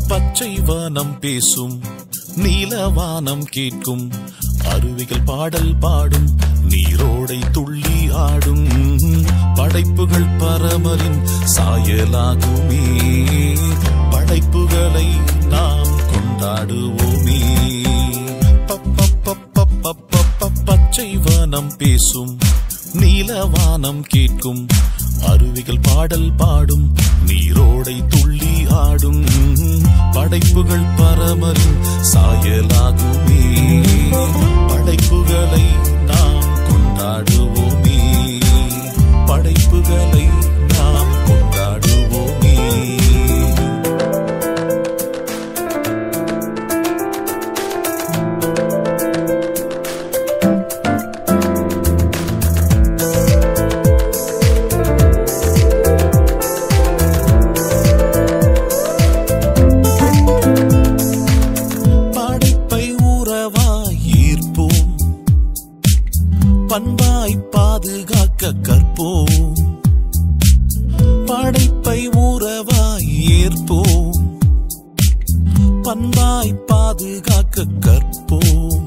பச்சை வானம் பேசும், நீலவானம் கேட்கும், அருவிகள் பாடல் பாடும், நீரோடை துள்ளி ஆடும், படைப்புகள் பரமரின் சாயலாகுமே, படைப்புகளை நாம் கொண்டாடுவோமே. பச்சை வானம் பேசும், நீலவானம் கேட்கும், அருவிகள் பாடல் பாடும், நீரோடை துள்ளி ஆடும், படைப்புகள் பரமரின் சாயலாகுமே, படைப்புகளை நாம் கொண்டாடுவோமே, படைப்புகளை நாம் கொண்டாடுவோமே. பண்பாய் பாதுகாக்க கற்போம், படைப்பை உறவாய் ஏற்போம், பண்பாய் பாதுகாக்க கற்போம்,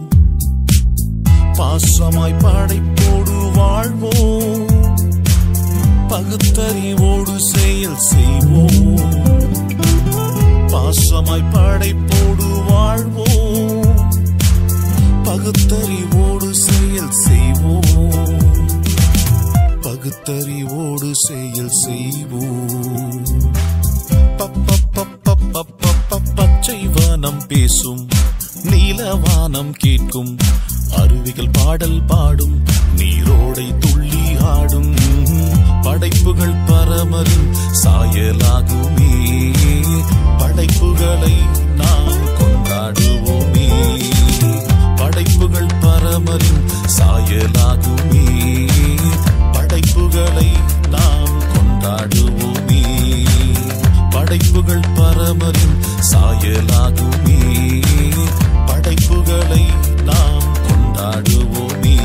பாசமாய் படைப்போடு வாழ்வோம், பகுத்தறிவோடு செயல் செய்வோம், பாசமாய் படைப்போடு வாழ்வோம், பகுத்தறிவோடு செயல் செய்வோம், பகுத்தறிவோடு செயல் செய்வோம். பச்சை வானம் பேசும், நீலவானம் கேட்கும், அருவிகள் பாடல் பாடும், நீரோடை துள்ளி ஆடும், படைப்புகள் பரமரின் சாயலாகுமே, படைப்புகளை நாம் கொண்டாடுவோமே, படைப்புகள் பரமரின் சாயலாகுமே, படைப்புகளை நாம் கொண்டாடுவோமே, படைப்புகள் பரமரின் சாயலாகுமே, படைப்புகளை நாம் கொண்டாடுவோமே.